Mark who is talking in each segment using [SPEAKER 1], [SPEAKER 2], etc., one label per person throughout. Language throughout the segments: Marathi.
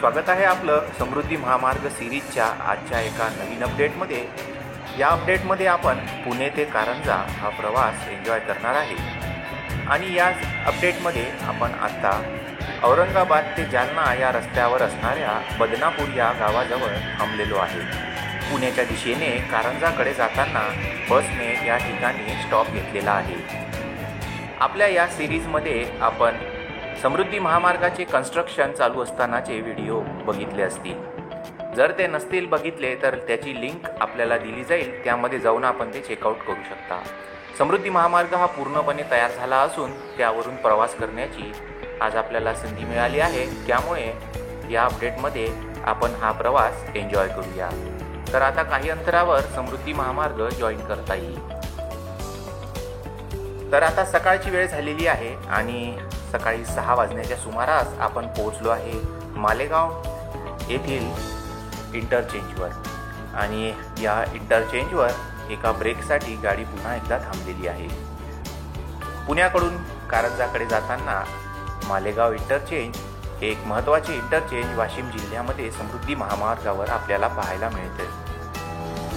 [SPEAKER 1] स्वागत आहे आपलं समृद्धी महामार्ग सिरीजच्या आजच्या एका नवीन अपडेटमध्ये। या अपडेटमध्ये आपण पुणे ते कारंजा हा प्रवास एन्जॉय करणार आहे आणि या अपडेटमध्ये आपण आता औरंगाबाद ते जालना या रस्त्यावर असणाऱ्या बदनापूर या गावाजवळ थांबलेलो आहे। पुण्याच्या दिशेने कारंजाकडे जाताना बसने या ठिकाणी स्टॉप घेतलेला आहे। आपल्या या सिरीजमध्ये आपण समृद्धी महामार्गाचे कन्स्ट्रक्शन चालू असतानाचे व्हिडिओ बघितले असतील। जर ते नसतील बघितले तर त्याची लिंक आपल्याला दिली जाईल, त्यामध्ये जाऊन आपण ते चेकआउट करू शकता। समृद्धी महामार्ग हा पूर्णपणे तयार झाला असून त्यावरून प्रवास करण्याची आज आपल्याला संधी मिळाली आहे, त्यामुळे या अपडेटमध्ये आपण हा प्रवास एन्जॉय करूया। तर आता काही अंतरावर समृद्धी महामार्ग जॉईन करता येईल। तर आता सकाळची वेळ झालेली आहे आणि सकाळी 6 वाजण्याच्या सुमारास आपण पोहोचलो आहे मालेगाव येथील इंटरचेंजवर आणि या इंटरचेंजवर एका ब्रेकसाठी गाडी पुन्हा एकदा थांबलेली आहे। पुण्याकडून कारंजाकडे जाताना मालेगाव इंटरचेंज एक महत्त्वाचे इंटरचेंज वाशिम जिल्ह्यामध्ये समृद्धी महामार्गावर आपल्याला पाहायला मिळते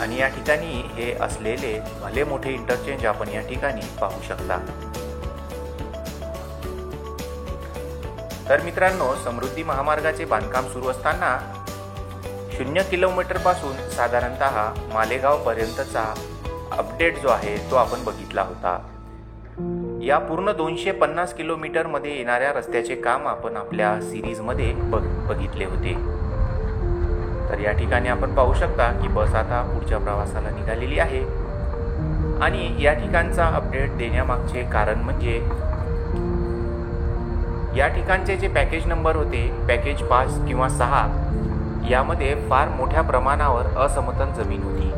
[SPEAKER 1] आणि या ठिकाणी हे असलेले भले मोठे इंटरचेंज आपण या ठिकाणी पाहू शकता। तर मित्रांनो, समृद्धी महामार्गाचे बांधकाम सुरू असताना 0 किलोमीटर पासून साधारणतः मालेगाव पर्यंतचा अपडेट जो आहे तो आपण बघितला होता। या पूर्ण 250 किलोमीटर मध्ये येणाऱ्या रस्त्याचे काम आपण आपल्या सिरीजमध्ये बघितले होते। तर या ठिकाणी आपण पाहू शकता की बस आता पुढच्या प्रवासाला निघालेली आहे आणि या ठिकाणचा अपडेट देण्यामागचे कारण म्हणजे या ठिकाणचे जे पॅकेज नंबर होते, पॅकेज 5 किंवा 6, यामध्ये फार मोठ्या प्रमाणावर असमतल जमीन होती,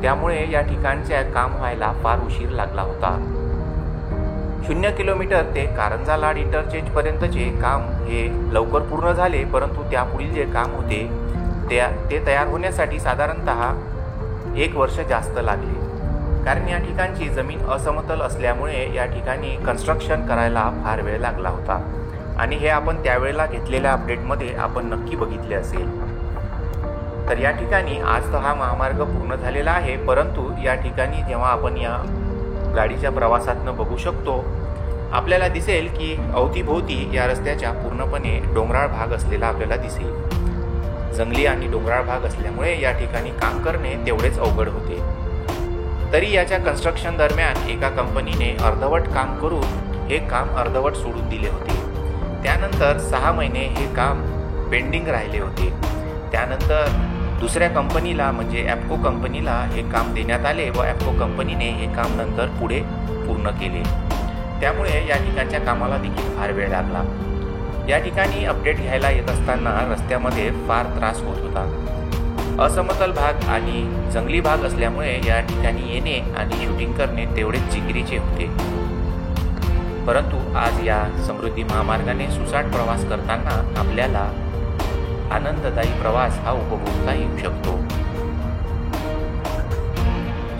[SPEAKER 1] त्यामुळे या ठिकाणचे काम व्हायला फार उशीर लागला होता। 0 किलोमीटर ते कारंजा लाड इंटरचेंज पर्यंतचे काम हे लवकर पूर्ण झाले, परंतु त्यापुढील जे काम होते ते तयार होण्यासाठी साधारणतः 1 वर्ष जास्त लागले, कारण या ठिकाणची जमीन असमतल असल्यामुळे या ठिकाणी कन्स्ट्रक्शन करायला फार वेळ लागला होता आणि हे आपण त्यावेळेला घेतलेल्या अपडेटमध्ये आपण नक्की बघितले असेल। तर या ठिकाणी आज तर हा महामार्ग पूर्ण झालेला आहे, परंतु या ठिकाणी जेव्हा आपण या गाडीच्या प्रवासातनं बघू शकतो, आपल्याला दिसेल की अवतीभोवती या रस्त्याच्या पूर्णपणे डोंगराळ भाग असलेला आपल्याला दिसेल। जंगली आणि डोंगराळ भाग असल्यामुळे या ठिकाणी काम करणे तेवढेच अवघड होते। तरी याच्या कन्स्ट्रक्शन दरम्यान एका कंपनीने अर्धवट काम करून हे काम अर्धवट सोडून दिले होते। त्यानंतर 6 महिने हे काम पेंडिंग राहिले होते। त्यानंतर दुसऱ्या कंपनीला म्हणजे ॲप्को कंपनीला हे काम देण्यात आले व ॲप्को कंपनीने हे काम नंतर पुढे पूर्ण केले, त्यामुळे या ठिकाणच्या कामाला देखील फार वेळ लागला। या ठिकाणी अपडेट घ्यायला येत असताना रस्त्यामध्ये फार त्रास होत होता। असमतल भाग आणि जंगली भाग असल्यामुळे या ठिकाणी येणे आणि शूटिंग करणे तेवढेच जिकिरीचे होते, परंतु आज या समृद्धी महामार्गाने सुसाट प्रवास करताना आपल्याला आनंददायी प्रवास हा उपभोगता येऊ शकतो।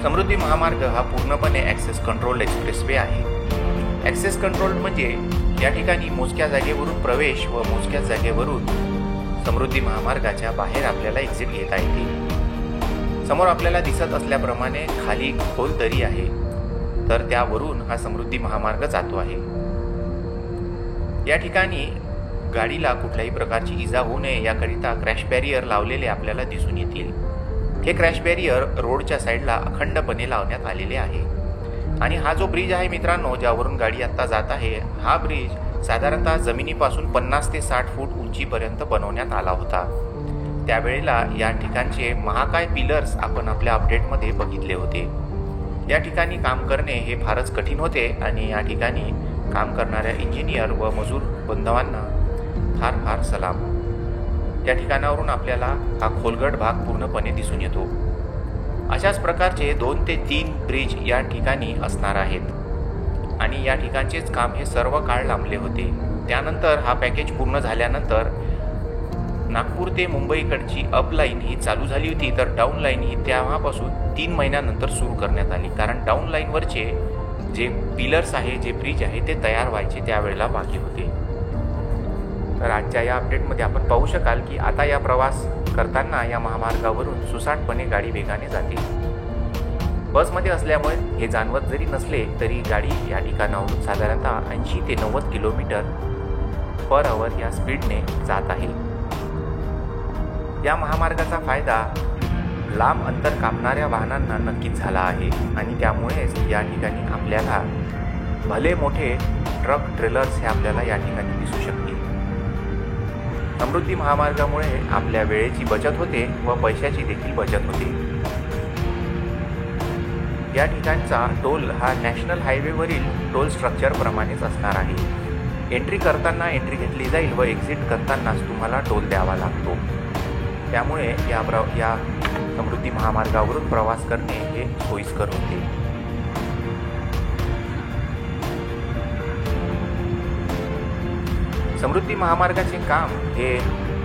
[SPEAKER 1] समृद्धी महामार्ग हा पूर्णपणे ॲक्सेस कंट्रोल एक्सप्रेसवे आहे। ॲक्सेस कंट्रोल म्हणजे या ठिकाणी मोजक्या जागेवरून प्रवेश व मोजक्या जागेवरून समृद्धी महामार्गाच्या बाहेर आपल्याला एक्झिट घेता येते। समोर आपल्याला दिसत असल्याप्रमाणे खाली खोल दरी आहे, तर त्यावरून हा समृद्धी महामार्ग जातो आहे। या ठिकाणी गाडीला कुठल्याही प्रकारची इजा होऊ नये याकरिता क्रॅश बॅरियर लावलेले आपल्याला दिसून येतील। हे क्रॅश बॅरियर रोडच्या साईडला अखंडपणे लावण्यात आलेले आहे आणि हा जो ब्रिज आहे मित्रांनो, ज्यावरून गाडी आता जात आहे, हा ब्रिज साधारणतः जमिनीपासून 50 ते 60 फूट उंचीपर्यंत बनवण्यात आला होता। त्यावेळेला या ठिकाणचे महाकाय पिलर्स आपण आपल्या अपडेटमध्ये बघितले होते। या ठिकाणी काम करणे हे फारच कठीण होते आणि या ठिकाणी काम करणाऱ्या इंजिनियर व मजूर बांधवांना फार फार सलाम। या ठिकाणावरून आपल्याला हा खोलगट भाग पूर्णपणे दिसून येतो। अशाच प्रकारचे 2 ते 3 ब्रिज या ठिकाणी असणार आहेत आणि या ठिकाणचेच काम हे सर्व काळ लांबले होते। त्यानंतर हा पॅकेज पूर्ण झाल्यानंतर नागपूर ते मुंबईकडची अप लाईन ही चालू झाली होती, तर डाऊन लाईन ही तेव्हापासून 3 महिन्यानंतर सुरू करण्यात आली, कारण डाऊन लाईनवरचे जे पिलर्स आहे, जे ब्रिज आहे ते तयार व्हायचे त्यावेळेला बाकी होते। तर आजच्या आजच्या या अपडेटमध्ये आपण पाहू शकाल की आता या प्रवास करताना या महामार्गावरून सुसाटपणे गाडी वेगाने जाते. बसमध्ये असल्यामुळे हे जाणवत जरी नसले तरी गाडी या ठिकाणावरून साधारणतः 80 ते 90 किलोमीटर पर आवर या स्पीडने जात आहे. या महामार्गाचा फायदा लांब अंतर कापणाऱ्या वाहनांना नक्कीच झाला आहे आणि त्यामुळेच या ठिकाणी आपल्याला भले मोठे ट्रक ट्रेलर्स हे आपल्याला या ठिकाणी दिसू शकतील. समृद्धी महामार्गामुळे आपल्या वेळेची बचत होते व पैशाची देखील बचत होते. या ठिकाणचा टोल हा नॅशनल हायवेवरील टोल स्ट्रक्चर प्रमाणेच असणार आहे. एंट्री करताना एंट्री घेतली जाईल व एक्झिट करतानाच तुम्हाला टोल द्यावा लागतो. त्यामुळे या समृद्धी महामार्गावरून प्रवास करणे हे सोयीस्कर होते. समृद्धी महामार्गाचे काम हे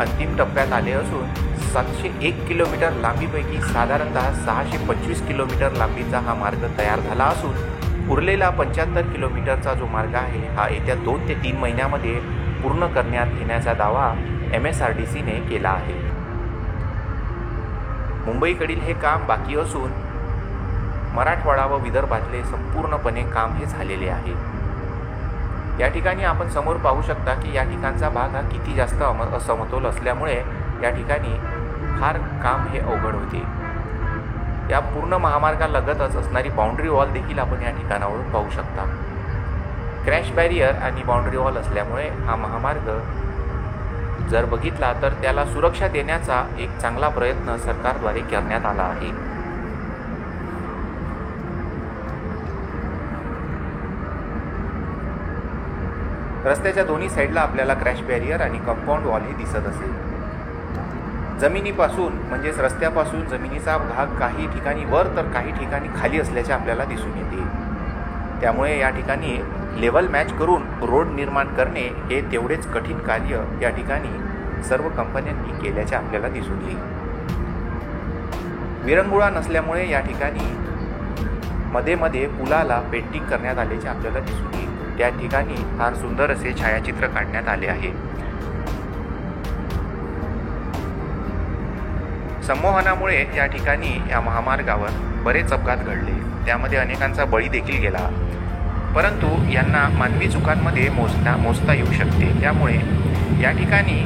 [SPEAKER 1] अंतिम टप्प्यात आले असून 701 किलोमीटर लांबीपैकी साधारणतः 625 किलोमीटर लांबीचा हा मार्ग तयार झाला असून उरलेला 75 किलोमीटरचा जो मार्ग आहे हा येत्या 2 ते 3 महिन्यामध्ये पूर्ण करण्यात येण्याचा दावा MSRDCने केला आहे. मुंबईकडील हे काम बाकी असून मराठवाडा व विदर्भातले संपूर्णपणे काम हे झालेले आहे. या ठिकाणी आपण समोर पाहू शकता की या ठिकाणचा भाग हा किती जास्त असमतोल असल्यामुळे या ठिकाणी फार काम हे अवघड होते. या पूर्ण महामार्गालगतच असणारी बाउंड्री वॉल देखील आपण या ठिकाणावरून पाहू शकता. क्रॅश बॅरियर आणि बाउंड्री वॉल असल्यामुळे हा महामार्ग जर बघितला तर त्याला सुरक्षा देण्याचा एक चांगला प्रयत्न सरकारद्वारे करण्यात आला आहे. रस्त्याच्या दोन्ही साईडला आपल्याला क्रॅश बॅरियर आणि कंपाऊंड वॉल हे दिसत असेल. जमिनीपासून म्हणजेच रस्त्यापासून जमिनीचा भाग काही ठिकाणी वर तर काही ठिकाणी खाली असल्याचे आपल्याला दिसून येते. त्यामुळे या ठिकाणी लेवल मॅच करून रोड निर्माण करणे हे तेवढेच कठीण कार्य या ठिकाणी सर्व कंपन्यांनी केल्याचे आपल्याला दिसून येईल. विरंगुळा नसल्यामुळे या ठिकाणी मध्ये मध्ये पुलाला पेंटिंग करण्यात आल्याचे आपल्याला दिसून येईल. त्या ठिकाणी फार सुंदर असे छायाचित्र काढण्यात आले आहे. संमोहनामुळे या ठिकाणी या महामार्गावर बरेच अपघात घडले. त्यामध्ये अनेकांचा बळी देखील गेला. परंतु यांना मानवी चुकांमध्ये मोजता येऊ शकते. त्यामुळे या ठिकाणी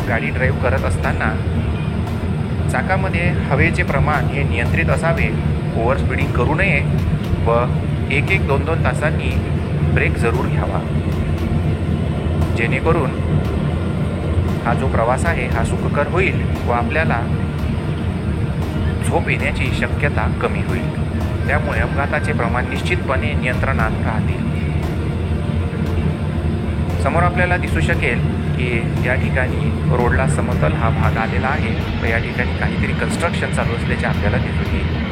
[SPEAKER 1] गाडी ड्राईव्ह करत असताना चाकामध्ये हवेचे प्रमाण हे नियंत्रित असावे. ओव्हर स्पीडिंग करू नये व 1-2 तासांनी ब्रेक जरूर घ्यावा, जेणेकरून हा जो प्रवास आहे हा सुखकर होईल व आपल्याला झोप येण्याची शक्यता कमी होईल. त्यामुळे अपघाताचे प्रमाण निश्चितपणे नियंत्रणात राहतील. समोर आपल्याला दिसू शकेल की या ठिकाणी रोडला समतल हा भाग आलेला आहे व या ठिकाणी काहीतरी कन्स्ट्रक्शन चालू असल्याचे आपल्याला दिसून येईल.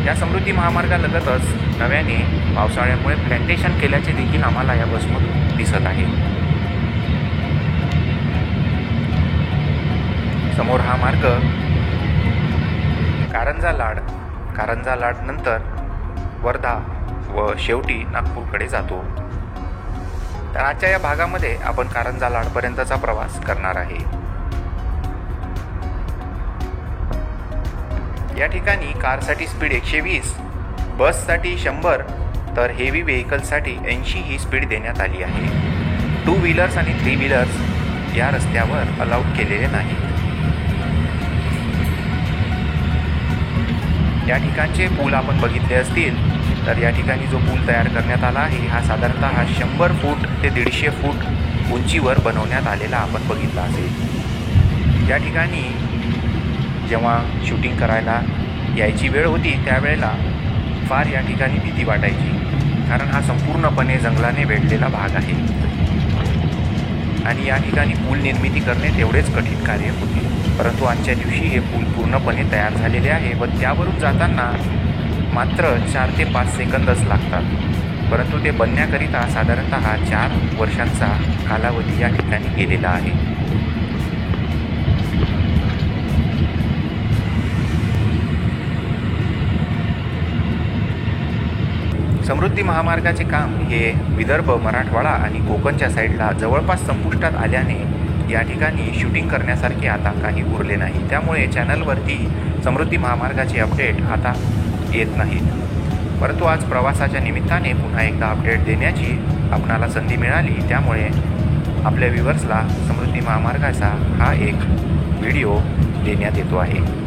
[SPEAKER 1] या समृद्धी महामार्गालगतच नव्याने पावसाळ्यामुळे प्लॅन्टेशन केल्याचे देखील आम्हाला या बसमधून दिसत आहे. समोर हा मार्ग कारंजा लाड नंतर वर्धा व शेवटी नागपूरकडे जातो. तर आजच्या या भागामध्ये आपण कारंजा लाडपर्यंतचा प्रवास करणार आहे. या ठिकाणी कारसाठी स्पीड 120, बससाठी 100 तर हेवी व्हेकलसाठी 80 ही स्पीड देण्यात आली आहे. 2 व्हीलर्स आणि 3 व्हीलर्स या रस्त्यावर अलाउड केलेले नाहीत. या ठिकाणचे पूल आपण बघितले असतील तर या ठिकाणी जो पूल तयार करण्यात आला आहे हा साधारणतः 100 फूट ते 150 फूट उंचीवर बनवण्यात आलेला आपण बघितला असेल. या ठिकाणी जेव्हा शूटिंग करायला यायची वेळ होती त्यावेळेला फार या ठिकाणी भीती वाटायची, कारण हा संपूर्णपणे जंगलाने वेढलेला भाग आहे आणि या ठिकाणी पूल निर्मिती करणे तेवढेच कठीण कार्य होते. परंतु आजच्या दिवशी हे पूल पूर्णपणे तयार झालेले आहे व त्यावरून जाताना मात्र 4 ते 5 सेकंदच लागतात. परंतु ते बनण्याकरिता साधारणतः 4 वर्षांचा कालावधी या ठिकाणी गेलेला आहे. समृद्धी महामार्गाचे काम हे विदर्भ, मराठवाडा आणि कोकणच्या साईडला जवळपास संपुष्टात आल्याने या ठिकाणी शूटिंग करण्यासारखे आता काही उरले नाही. त्यामुळे चॅनलवरती समृद्धी महामार्गाचे अपडेट आता येत नाहीत. परंतु आज प्रवासाच्या निमित्ताने पुन्हा एकदा अपडेट देण्याची आपणाला संधी मिळाली. त्यामुळे आपल्या व्ह्युअर्सला समृद्धी महामार्गाचा हा एक व्हिडिओ देण्यात येतो आहे.